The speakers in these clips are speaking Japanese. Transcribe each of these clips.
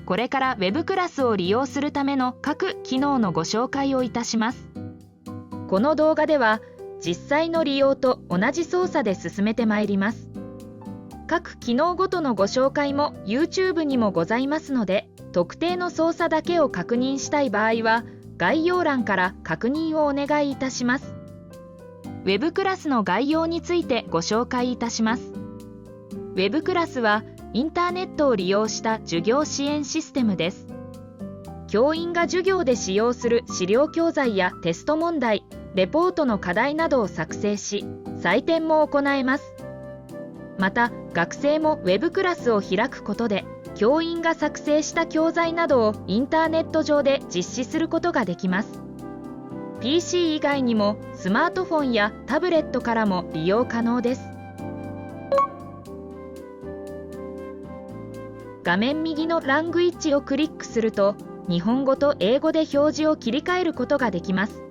これから Web クラスを利用するための各機能のご紹介をいたします。この動画では実際の利用と同じ操作で進めてまいります。各機能ごとのご紹介も YouTube にもございますので、特定の操作だけを確認したい場合は概要欄から確認をお願いいたします。Web クラスの概要についてご紹介いたします。Web クラスはインターネットを利用した授業支援システムです。教員が授業で使用する資料教材やテスト問題、レポートの課題などを作成し、採点も行えます。また、学生も Web クラスを開くことで、教員が作成した教材などをインターネット上で実施することができます。PC 以外にもスマートフォンやタブレットからも利用可能です。画面右のラングイッチをクリックすると、日本語と英語で表示を切り替えることができます。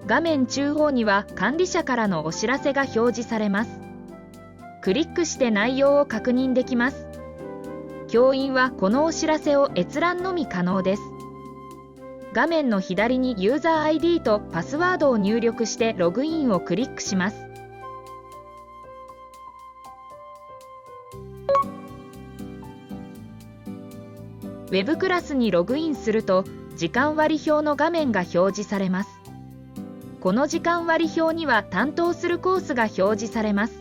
画面中央には管理者からのお知らせが表示されます。クリックして内容を確認できます。教員はこのお知らせを閲覧のみ可能です。画面の左にユーザー ID とパスワードを入力してログインをクリックします。Web クラスにログインすると、時間割表の画面が表示されます。この時間割表には担当するコースが表示されます。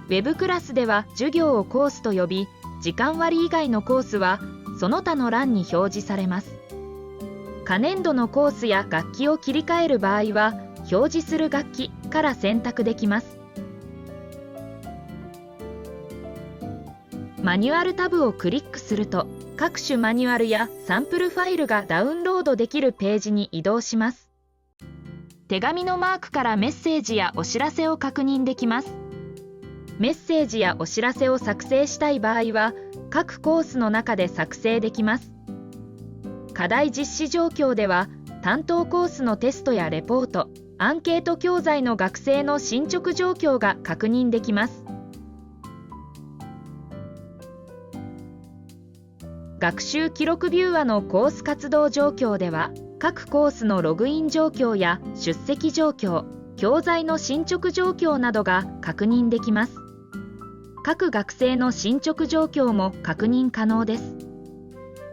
Web クラスでは授業をコースと呼び、時間割以外のコースはその他の欄に表示されます。可年度のコースや学期を切り替える場合は、表示する学期から選択できます。マニュアルタブをクリックすると、各種マニュアルやサンプルファイルがダウンロードできるページに移動します。手紙のマークからメッセージやお知らせを確認できます。メッセージやお知らせを作成したい場合は、各コースの中で作成できます。課題実施状況では、担当コースのテストやレポート、アンケート教材の学生の進捗状況が確認できます。学習記録ビューアのコース活動状況では、各コースのログイン状況や出席状況、教材の進捗状況などが確認できます。各学生の進捗状況も確認可能です。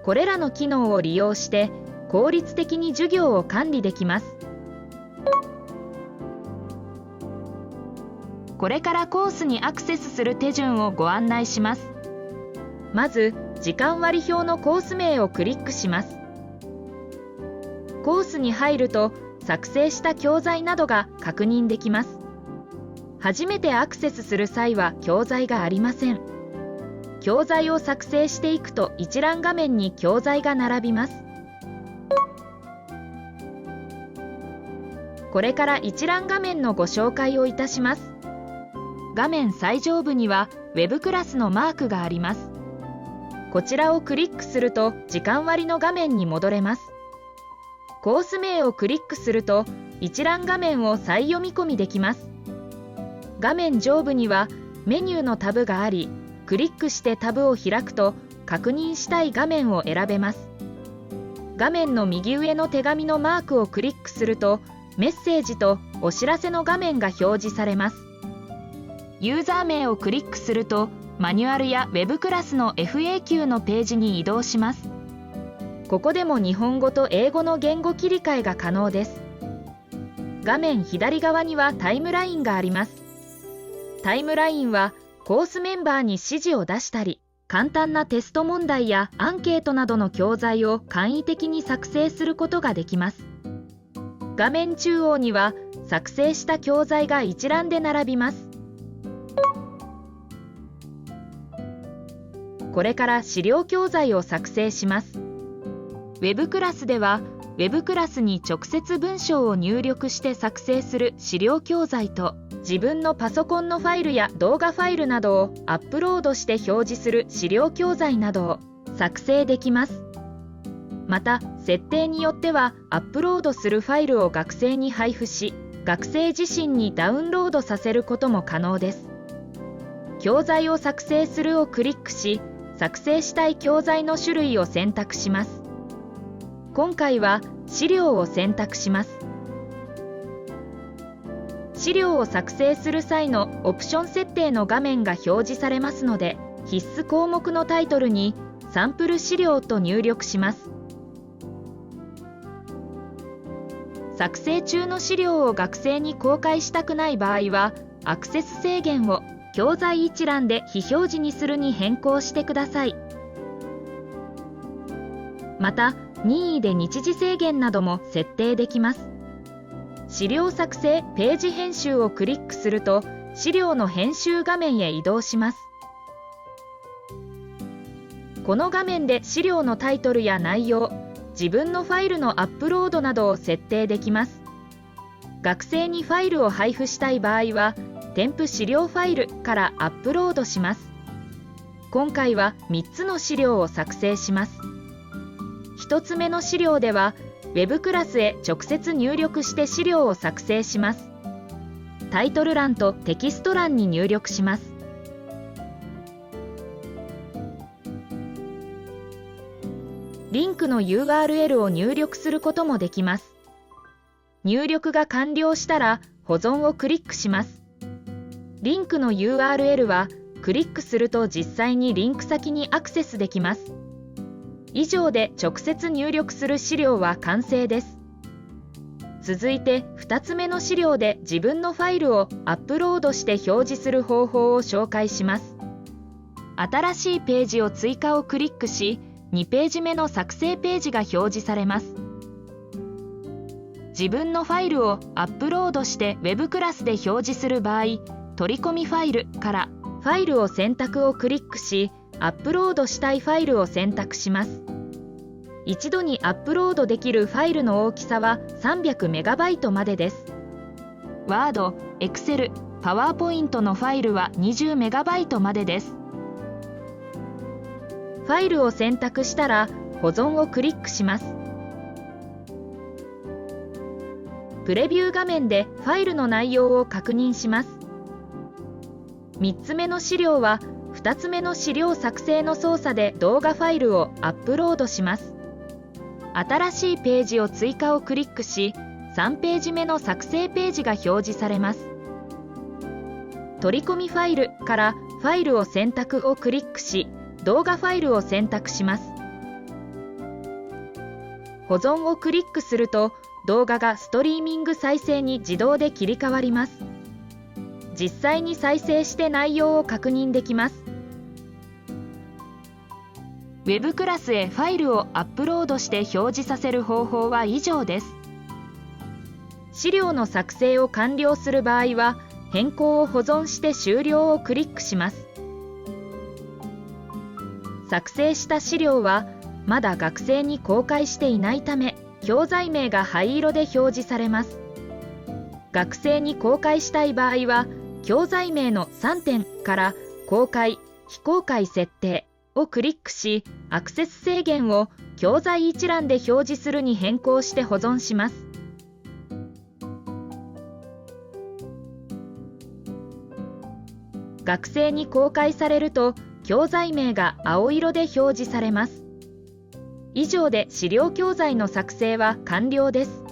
これらの機能を利用して効率的に授業を管理できます。これからコースにアクセスする手順をご案内します。まず、時間割表のコース名をクリックします。コースに入ると、作成した教材などが確認できます。初めてアクセスする際は教材がありません。教材を作成していくと一覧画面に教材が並びます。これから一覧画面のご紹介をいたします。画面最上部には Web クラスのマークがあります。こちらをクリックすると時間割の画面に戻れます。コース名をクリックすると一覧画面を再読み込みできます。画面上部にはメニューのタブがあり、クリックしてタブを開くと確認したい画面を選べます。画面の右上の手紙のマークをクリックするとメッセージとお知らせの画面が表示されます。ユーザー名をクリックするとマニュアルや Web クラスの FAQ のページに移動します。ここでも日本語と英語の言語切り替えが可能です。画面左側にはタイムラインがあります。タイムラインはコースメンバーに指示を出したり、簡単なテスト問題やアンケートなどの教材を簡易的に作成することができます。画面中央には作成した教材が一覧で並びます。これから資料教材を作成します。Web クラスでは、Web クラスに直接文章を入力して作成する資料教材と、自分のパソコンのファイルや動画ファイルなどをアップロードして表示する資料教材などを作成できます。また、設定によってはアップロードするファイルを学生に配布し、学生自身にダウンロードさせることも可能です。教材を作成するをクリックし、作成したい教材の種類を選択します。今回は資料を選択します。資料を作成する際のオプション設定の画面が表示されますので、必須項目のタイトルにサンプル資料と入力します。作成中の資料を学生に公開したくない場合は、アクセス制限を教材一覧で非表示にするに変更してください。また、任意で日時制限なども設定できます。資料作成ページ編集をクリックすると、資料の編集画面へ移動します。この画面で資料のタイトルや内容、自分のファイルのアップロードなどを設定できます。学生にファイルを配布したい場合は、添付資料ファイルからアップロードします。今回は3つの資料を作成します。1つ目の資料では、Web クラスへ直接入力して資料を作成します。タイトル欄とテキスト欄に入力します。リンクの URL を入力することもできます。入力が完了したら保存をクリックします。リンクの URL はクリックすると実際にリンク先にアクセスできます。以上で直接入力する資料は完成です。続いて2つ目の資料で自分のファイルをアップロードして表示する方法を紹介します。新しいページを追加をクリックし、2ページ目の作成ページが表示されます。自分のファイルをアップロードして Web クラスで表示する場合、取り込みファイルからファイルを選択をクリックし、アップロードしたいファイルを選択します。一度にアップロードできるファイルの大きさは 300MB までです。Word、Excel、PowerPoint のファイルは 20MB までです。ファイルを選択したら保存をクリックします。プレビュー画面でファイルの内容を確認します。3つ目の資料は2つ目の資料作成の操作で動画ファイルをアップロードします。新しいページを追加をクリックし、3ページ目の作成ページが表示されます。取り込みファイルからファイルを選択をクリックし、動画ファイルを選択します。保存をクリックすると、動画がストリーミング再生に自動で切り替わります。実際に再生して内容を確認できます。Web クラスへファイルをアップロードして表示させる方法は以上です。資料の作成を完了する場合は、変更を保存して終了をクリックします。作成した資料はまだ学生に公開していないため、教材名が灰色で表示されます。学生に公開したい場合は、教材名の3点から公開・非公開設定をクリックし、アクセス制限を教材一覧で表示するに変更して保存します。学生に公開されると、教材名が青色で表示されます。以上で資料教材の作成は完了です。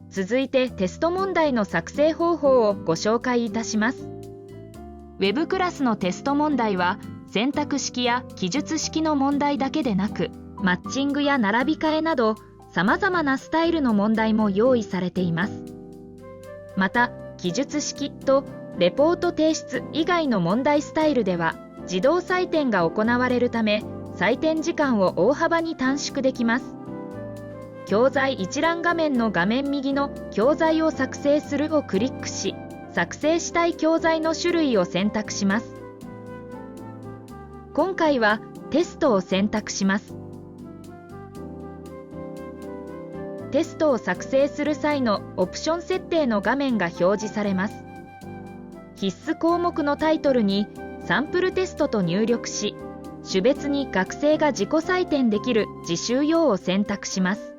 続いてテスト問題の作成方法をご紹介いたします。Web クラスのテスト問題は選択式や記述式の問題だけでなく、マッチングや並び替えなどさまざまなスタイルの問題も用意されています。また、記述式とレポート提出以外の問題スタイルでは自動採点が行われるため、採点時間を大幅に短縮できます。教材一覧画面の画面右の教材を作成するをクリックし、作成したい教材の種類を選択します。今回はテストを選択します。テストを作成する際のオプション設定の画面が表示されます。必須項目のタイトルにサンプルテストと入力し、種別に学生が自己採点できる自習用を選択します。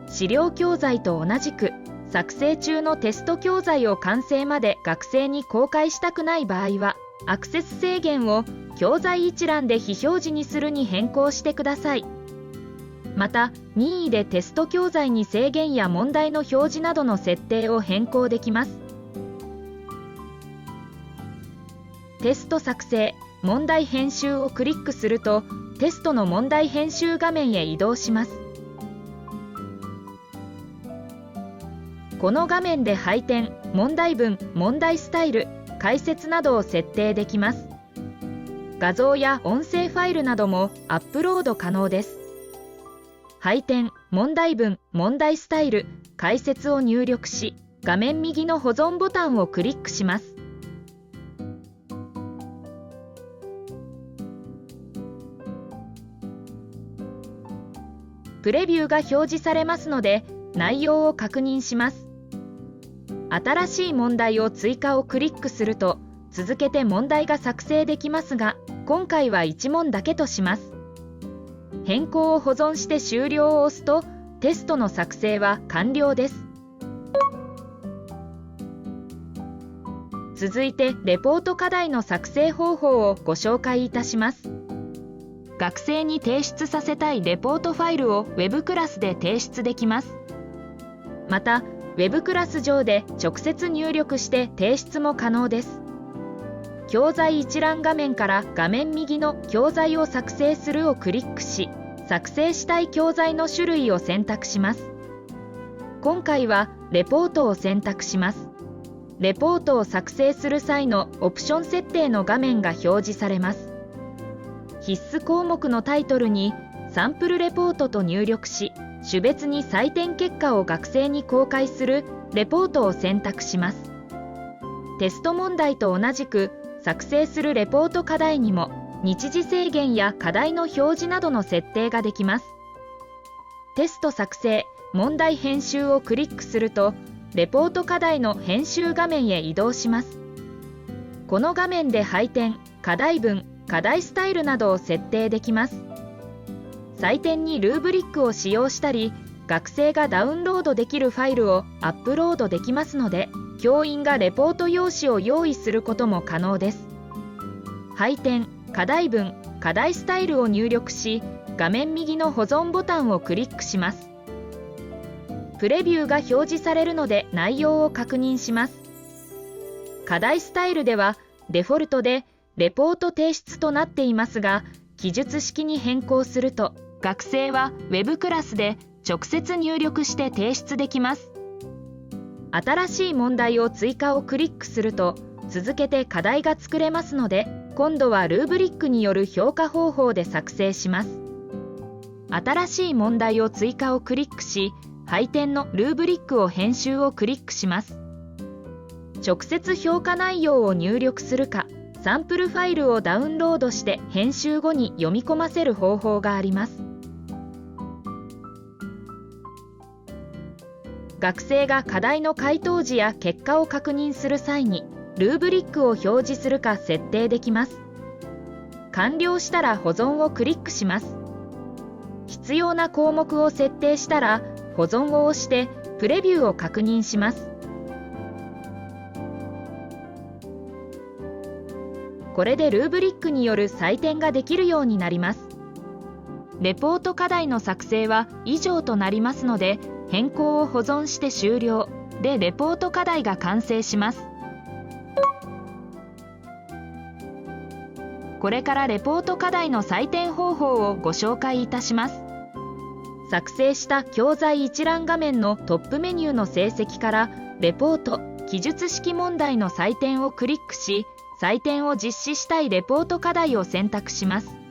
資料教材と同じく作成中のテスト教材を完成まで学生に公開したくない場合は、アクセス制限を教材一覧で非表示にするに変更してください。また、任意でテスト教材に制限や問題の表示などの設定を変更できます。テスト作成、問題編集をクリックすると、テストの問題編集画面へ移動します。この画面で配点、問題文、問題スタイル、解説などを設定できます。画像や音声ファイルなどもアップロード可能です。配点、問題文、問題スタイル、解説を入力し、画面右の保存ボタンをクリックします。プレビューが表示されますので、内容を確認します。新しい問題を追加をクリックすると、続けて問題が作成できますが、今回は1問だけとします。変更を保存して終了を押すと、テストの作成は完了です。続いて、レポート課題の作成方法をご紹介いたします。学生に提出させたいレポートファイルを Web クラスで提出できます。また、Web クラス上で直接入力して提出も可能です。教材一覧画面から画面右の教材を作成するをクリックし、作成したい教材の種類を選択します。今回はレポートを選択します。レポートを作成する際のオプション設定の画面が表示されます。必須項目のタイトルにサンプルレポートと入力し、種別に採点結果を学生に公開するレポートを選択します。テスト問題と同じく作成するレポート課題にも日時制限や課題の表示などの設定ができます。テスト作成、問題編集をクリックすると、レポート課題の編集画面へ移動します。この画面で配点、課題文、課題スタイルなどを設定できます。採点にルーブリックを使用したり、学生がダウンロードできるファイルをアップロードできますので、教員がレポート用紙を用意することも可能です。配点、課題文、課題スタイルを入力し、画面右の保存ボタンをクリックします。プレビューが表示されるので内容を確認します。課題スタイルではデフォルトでレポート提出となっていますが、記述式に変更すると、学生は Web クラスで直接入力して提出できます。新しい問題を追加をクリックすると、続けて課題が作れますので、今度はルーブリックによる評価方法で作成します。新しい問題を追加をクリックし、配点のルーブリックを編集をクリックします。直接評価内容を入力するか、サンプルファイルをダウンロードして編集後に読み込ませる方法があります。学生が課題の回答時や結果を確認する際に、ルーブリックを表示するか設定できます。完了したら保存をクリックします。必要な項目を設定したら、保存を押してプレビューを確認します。これでルーブリックによる採点ができるようになります。レポート課題の作成は以上となりますので、変更を保存して終了でレポート課題が完成します。これからレポート課題の採点方法をご紹介いたします。作成した教材一覧画面のトップメニューの成績からレポート、記述式問題の採点をクリックし、採点を実施したいレポート課題を選択します。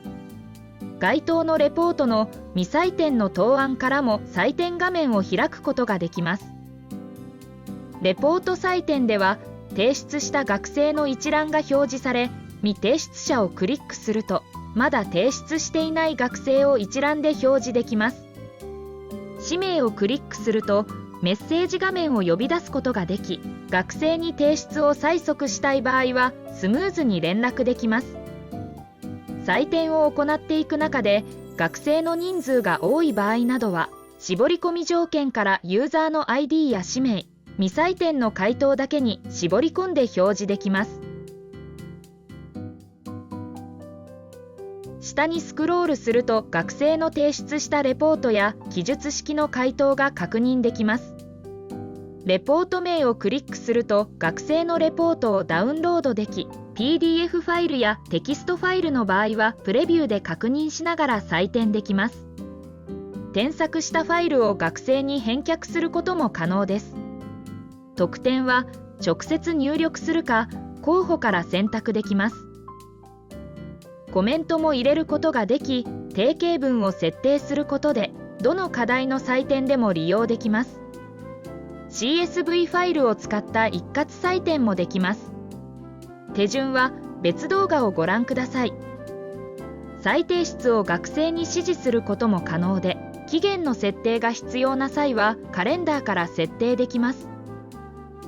該当のレポートの未採点の答案からも採点画面を開くことができます。レポート採点では、提出した学生の一覧が表示され、未提出者をクリックすると、まだ提出していない学生を一覧で表示できます。氏名をクリックすると、メッセージ画面を呼び出すことができ、学生に提出を催促したい場合はスムーズに連絡できます。採点を行っていく中で、学生の人数が多い場合などは、絞り込み条件からユーザーの ID や氏名、未採点の回答だけに絞り込んで表示できます。下にスクロールすると学生の提出したレポートや記述式の回答が確認できます。レポート名をクリックすると学生のレポートをダウンロードでき、PDF ファイルやテキストファイルの場合はプレビューで確認しながら採点できます。添削したファイルを学生に返却することも可能です。得点は直接入力するか候補から選択できます。コメントも入れることができ、定型文を設定することでどの課題の採点でも利用できます。CSV ファイルを使った一括採点もできます。手順は別動画をご覧ください。再提出を学生に指示することも可能で、期限の設定が必要な際はカレンダーから設定できます。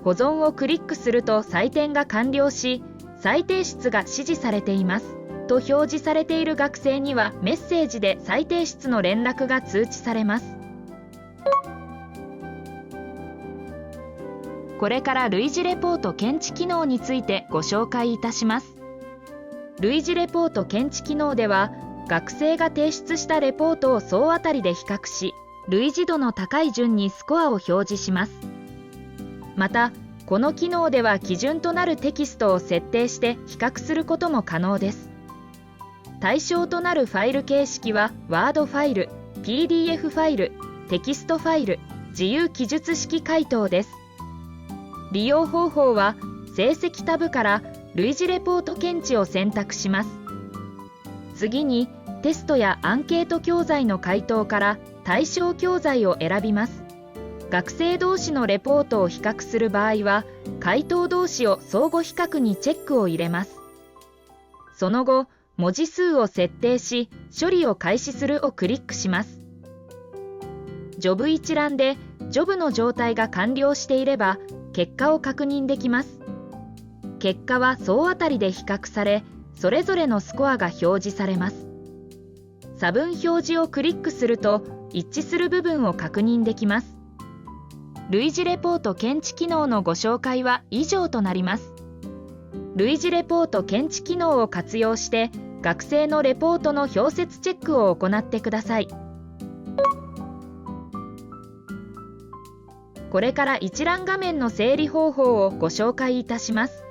保存をクリックすると採点が完了し、再提出が指示されていますと表示されている学生にはメッセージで再提出の連絡が通知されます。これから類似レポート検知機能についてご紹介いたします。類似レポート検知機能では、学生が提出したレポートを総当たりで比較し、類似度の高い順にスコアを表示します。また、この機能では基準となるテキストを設定して比較することも可能です。対象となるファイル形式は Word ファイル、PDF ファイル、テキストファイル、自由記述式回答です。利用方法は成績タブから類似レポート検知を選択します。次にテストやアンケート教材の回答から対象教材を選びます。学生同士のレポートを比較する場合は回答同士を相互比較にチェックを入れます。その後、文字数を設定し処理を開始するをクリックします。ジョブ一覧でジョブの状態が完了していれば結果を確認できます。結果は総当たりで比較され、それぞれのスコアが表示されます。差分表示をクリックすると一致する部分を確認できます。類似レポート検知機能のご紹介は以上となります。類似レポート検知機能を活用して学生のレポートの表説チェックを行ってください。これから一覧画面の整理方法をご紹介いたします。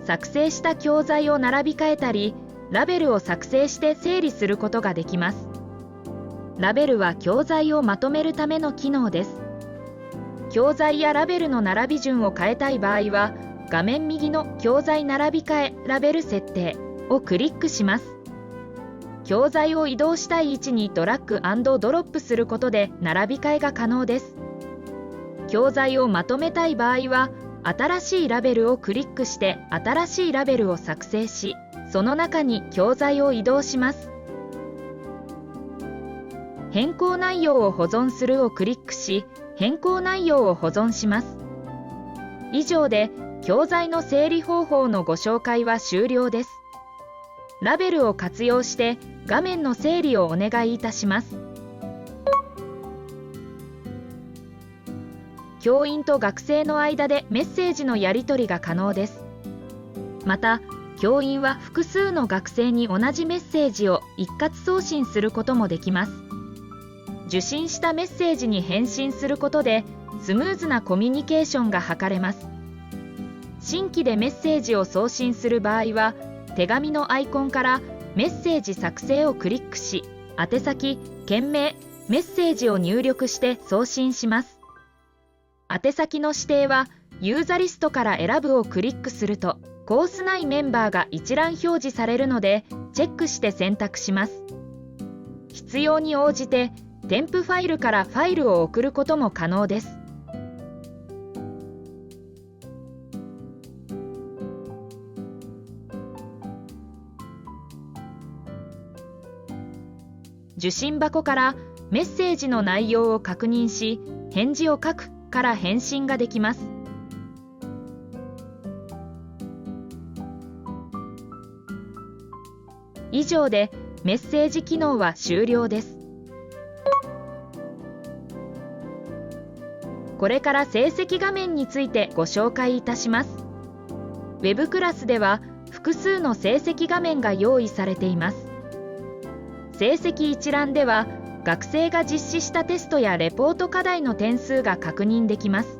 作成した教材を並び替えたり、ラベルを作成して整理することができます。ラベルは教材をまとめるための機能です。教材やラベルの並び順を変えたい場合は、画面右の教材並び替えラベル設定をクリックします。教材を移動したい位置にドラッグ&ドロップすることで並び替えが可能です。教材をまとめたい場合は、新しいラベルをクリックして新しいラベルを作成し、その中に教材を移動します。変更内容を保存するをクリックし、変更内容を保存します。以上で教材の整理方法のご紹介は終了です。ラベルを活用して画面の整理をお願いいたします。教員と学生の間でメッセージのやり取りが可能です。また、教員は複数の学生に同じメッセージを一括送信することもできます。受信したメッセージに返信することで、スムーズなコミュニケーションが図れます。新規でメッセージを送信する場合は、手紙のアイコンからメッセージ作成をクリックし、宛先、件名、メッセージを入力して送信します。宛先の指定はユーザリストから選ぶをクリックするとコース内メンバーが一覧表示されるのでチェックして選択します。必要に応じて添付ファイルからファイルを送ることも可能です。受信箱からメッセージの内容を確認し、返事を書くから返信ができます。以上でメッセージ機能は終了です。これから成績画面についてご紹介いたします。Web クラスでは複数の成績画面が用意されています。成績一覧では学生が実施したテストやレポート課題の点数が確認できます。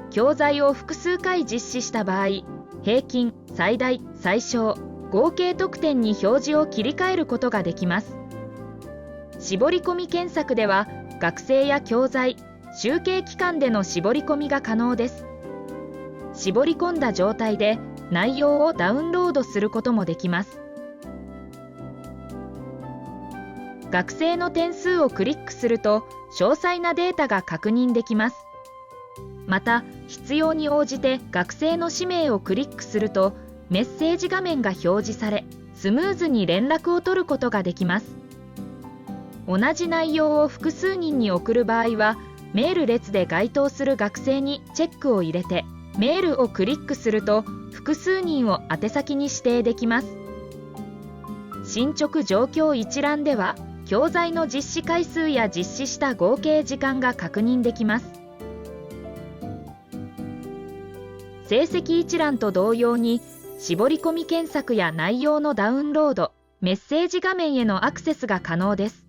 教材を複数回実施した場合、平均、最大、最小、合計得点に表示を切り替えることができます。絞り込み検索では学生や教材、集計期間での絞り込みが可能です。絞り込んだ状態で内容をダウンロードすることもできます。学生の点数をクリックすると詳細なデータが確認できます。また、必要に応じて学生の氏名をクリックするとメッセージ画面が表示され、スムーズに連絡を取ることができます。同じ内容を複数人に送る場合は、メール列で該当する学生にチェックを入れて、メールをクリックすると複数人を宛先に指定できます。進捗状況一覧では、教材の実施回数や実施した合計時間が確認できます。成績一覧と同様に、絞り込み検索や内容のダウンロード、メッセージ画面へのアクセスが可能です。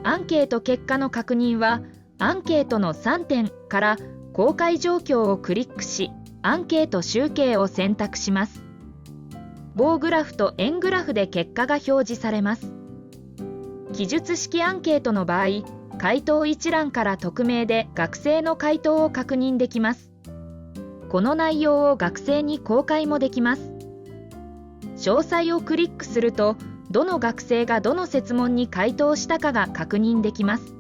アンケート結果の確認は、アンケートの3点から公開状況をクリックし、アンケート集計を選択します。棒グラフと円グラフで結果が表示されます。記述式アンケートの場合、回答一覧から匿名で学生の回答を確認できます。この内容を学生に公開もできます。詳細をクリックすると、どの学生がどの設問に回答したかが確認できます。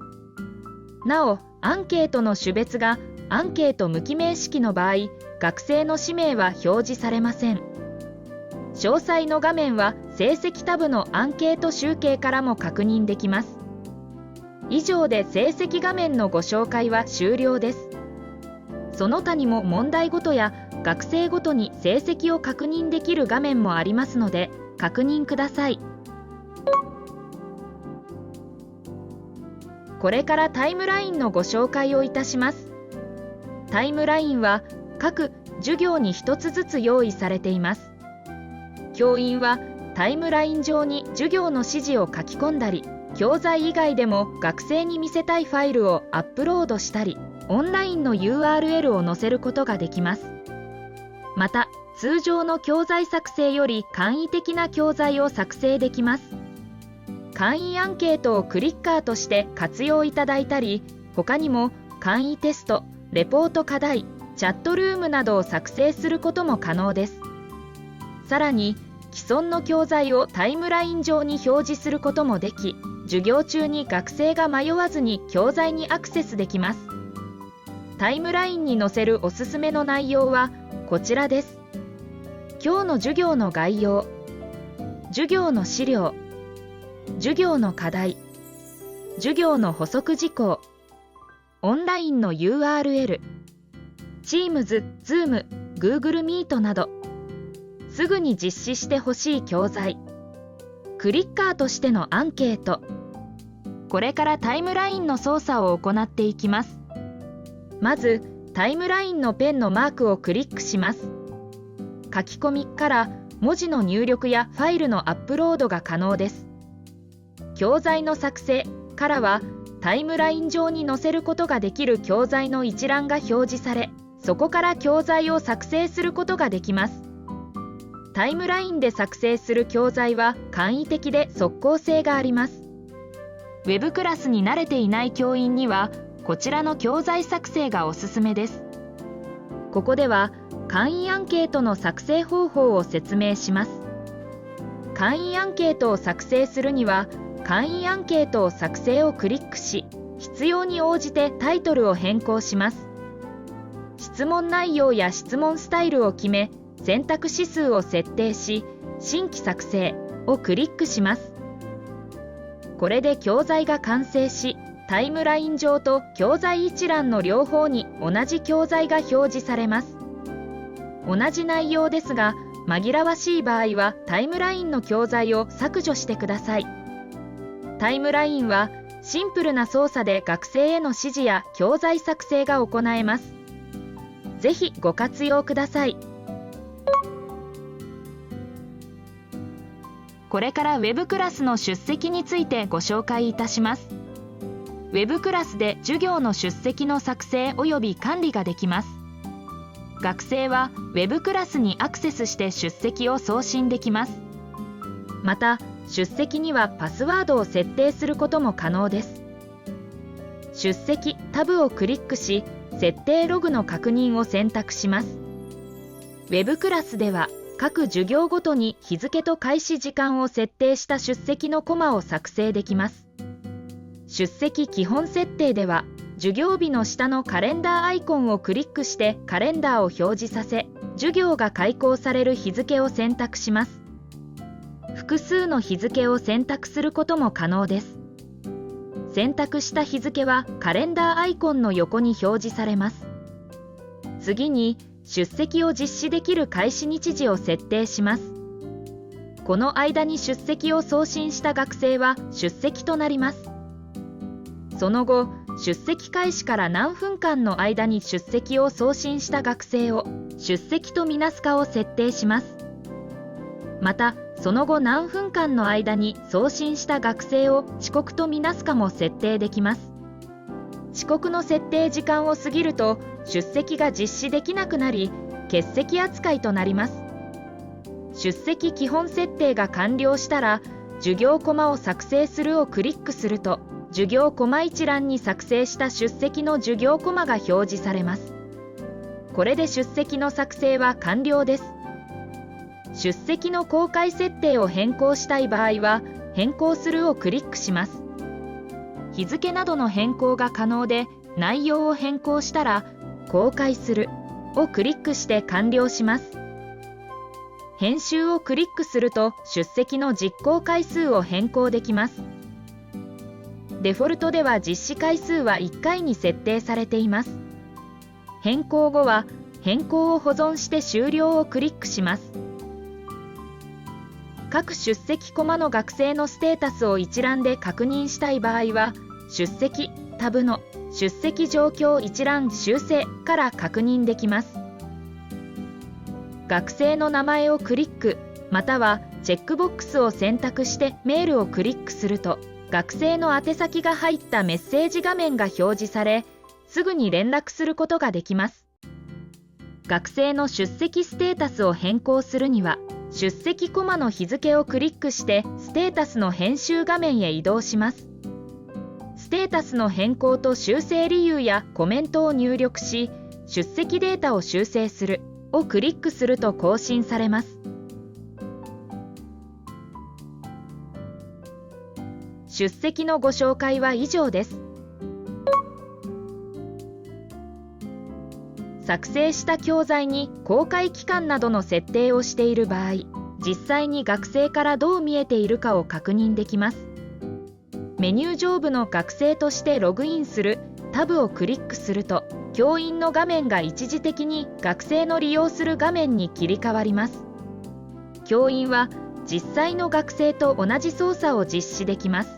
なお、アンケートの種別がアンケート無記名式の場合、学生の氏名は表示されません。詳細の画面は成績タブのアンケート集計からも確認できます。以上で成績画面のご紹介は終了です。その他にも問題ごとや学生ごとに成績を確認できる画面もありますので、確認ください。これからタイムラインのご紹介をいたします。タイムラインは各授業に1つずつ用意されています。教員はタイムライン上に授業の指示を書き込んだり、教材以外でも学生に見せたいファイルをアップロードしたり、オンラインの URL を載せることができます。また、通常の教材作成より簡易的な教材を作成できます。簡易アンケートをクリッカーとして活用いただいたり、他にも簡易テスト、レポート課題、チャットルームなどを作成することも可能です。さらに、既存の教材をタイムライン上に表示することもでき、授業中に学生が迷わずに教材にアクセスできます。タイムラインに載せるおすすめの内容はこちらです。今日の授業の概要、授業の資料、授業の課題、授業の補足事項、オンラインの URL、Teams、Zoom、Google Meet など、すぐに実施してほしい教材、クリッカーとしてのアンケート。これからタイムラインの操作を行っていきます。まず、タイムラインのペンのマークをクリックします。書き込みから文字の入力やファイルのアップロードが可能です。教材の作成からは、タイムライン上に載せることができる教材の一覧が表示され、そこから教材を作成することができます。タイムラインで作成する教材は簡易的で即効性があります。Web クラスに慣れていない教員には、こちらの教材作成がおすすめです。ここでは、簡易アンケートの作成方法を説明します。簡易アンケートを作成するには、簡易アンケートを作成をクリックし、必要に応じてタイトルを変更します。質問内容や質問スタイルを決め、選択指数を設定し、新規作成をクリックします。これで教材が完成し、タイムライン上と教材一覧の両方に同じ教材が表示されます。同じ内容ですが、紛らわしい場合はタイムラインの教材を削除してください。タイムラインはシンプルな操作で学生への指示や教材作成が行えます。ぜひご活用ください。これからWebクラスの出席についてご紹介いたします。Webクラスで授業の出席の作成及び管理ができます。学生は Web クラスにアクセスして出席を送信できます。また、出席にはパスワードを設定することも可能です。出席タブをクリックし、設定ログの確認を選択します。Web クラスでは、各授業ごとに日付と開始時間を設定した出席のコマを作成できます。出席基本設定では、授業日の下のカレンダーアイコンをクリックしてカレンダーを表示させ、授業が開講される日付を選択します。複数の日付を選択することも可能です。選択した日付はカレンダーアイコンの横に表示されます。次に、出席を実施できる開始日時を設定します。この間に出席を送信した学生は出席となります。その後、出席開始から何分間の間に出席を送信した学生を出席とみなすかを設定します。また、その後何分間の間に送信した学生を遅刻とみなすかも設定できます。遅刻の設定時間を過ぎると出席が実施できなくなり、欠席扱いとなります。出席基本設定が完了したら、授業コマを作成するをクリックすると、授業コマ一覧に作成した出席の授業コマが表示されます。これで出席の作成は完了です。出席の公開設定を変更したい場合は、変更するをクリックします。日付などの変更が可能で、内容を変更したら、公開するをクリックして完了します。編集をクリックすると、出席の実行回数を変更できます。デフォルトでは実施回数は1回に設定されています。変更後は、変更を保存して終了をクリックします。各出席コマの学生のステータスを一覧で確認したい場合は、出席タブの出席状況一覧修正から確認できます。学生の名前をクリック、またはチェックボックスを選択してメールをクリックすると、学生の宛先が入ったメッセージ画面が表示され、すぐに連絡することができます。学生の出席ステータスを変更するには、出席コマの日付をクリックしてステータスの編集画面へ移動します。ステータスの変更と修正理由やコメントを入力し、出席データを修正するをクリックすると更新されます。出席のご紹介は以上です。作成した教材に公開期間などの設定をしている場合、実際に学生からどう見えているかを確認できます。メニュー上部の学生としてログインするタブをクリックすると、教員の画面が一時的に学生の利用する画面に切り替わります。教員は実際の学生と同じ操作を実施できます。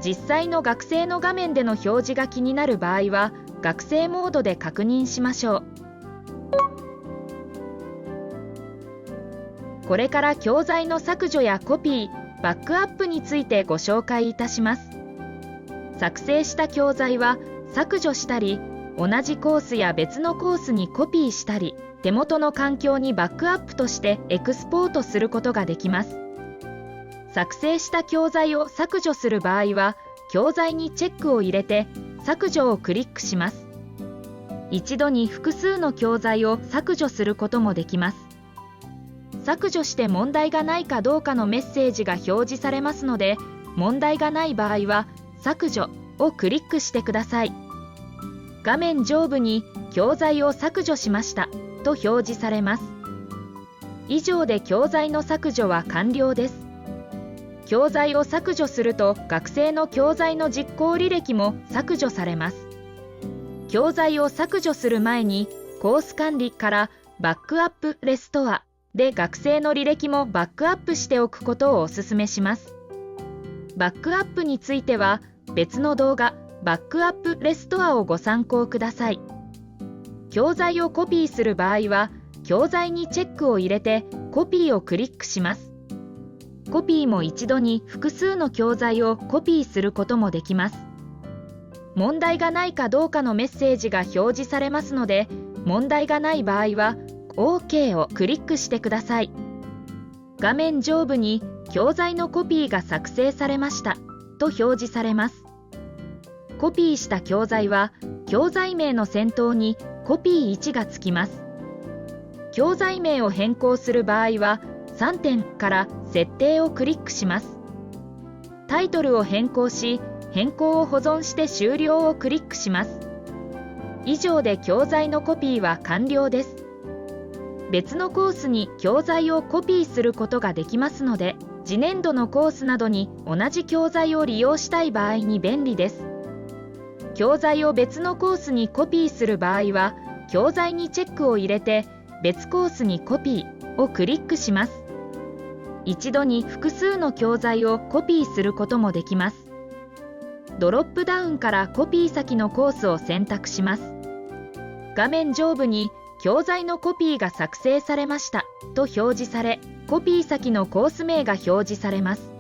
実際の学生の画面での表示が気になる場合は、学生モードで確認しましょう。これから教材の削除やコピー、バックアップについてご紹介いたします。作成した教材は削除したり、同じコースや別のコースにコピーしたり、手元の環境にバックアップとしてエクスポートすることができます。作成した教材を削除する場合は、教材にチェックを入れて削除をクリックします。一度に複数の教材を削除することもできます。削除して問題がないかどうかのメッセージが表示されますので、問題がない場合は削除をクリックしてください。画面上部に教材を削除しましたと表示されます。以上で教材の削除は完了です。教材を削除すると学生の教材の実行履歴も削除されます。教材を削除する前にコース管理からバックアップレストアで学生の履歴もバックアップしておくことをお勧めします。バックアップについては別の動画バックアップレストアをご参考ください。教材をコピーする場合は教材にチェックを入れてコピーをクリックします。コピーも一度に複数の教材をコピーすることもできます。問題がないかどうかのメッセージが表示されますので、問題がない場合は OK をクリックしてください。画面上部に教材のコピーが作成されましたと表示されます。コピーした教材は教材名の先頭にコピー1がつきます。教材名を変更する場合は3点から設定をクリックします。タイトルを変更し、変更を保存して終了をクリックします。以上で教材のコピーは完了です。別のコースに教材をコピーすることができますので、次年度のコースなどに同じ教材を利用したい場合に便利です。教材を別のコースにコピーする場合は、教材にチェックを入れて、別コースにコピーをクリックします。一度に複数の教材をコピーすることもできます。ドロップダウンからコピー先のコースを選択します。画面上部に教材のコピーが作成されましたと表示され、コピー先のコース名が表示されます。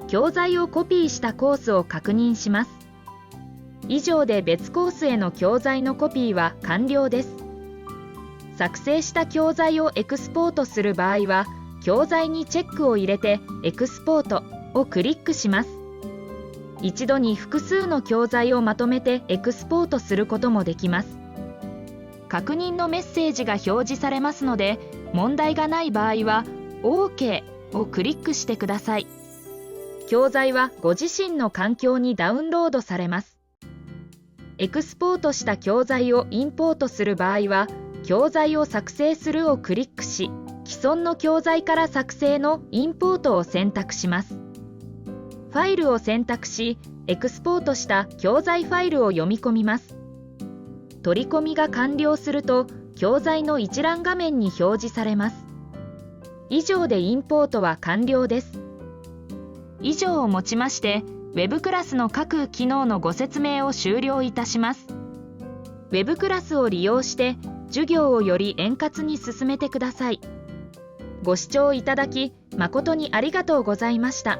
教材をコピーしたコースを確認します。以上で別コースへの教材のコピーは完了です。作成した教材をエクスポートする場合は、教材にチェックを入れてエクスポートをクリックします。一度に複数の教材をまとめてエクスポートすることもできます。確認のメッセージが表示されますので、問題がない場合は OK をクリックしてください。教材はご自身の環境にダウンロードされます。エクスポートした教材をインポートする場合は、教材を作成するをクリックし、既存の教材から作成のインポートを選択します。ファイルを選択し、エクスポートした教材ファイルを読み込みます。取り込みが完了すると、教材の一覧画面に表示されます。以上でインポートは完了です。以上をもちまして、Web クラスの各機能のご説明を終了いたします。Web クラスを利用して、授業をより円滑に進めてください。ご視聴いただき、誠にありがとうございました。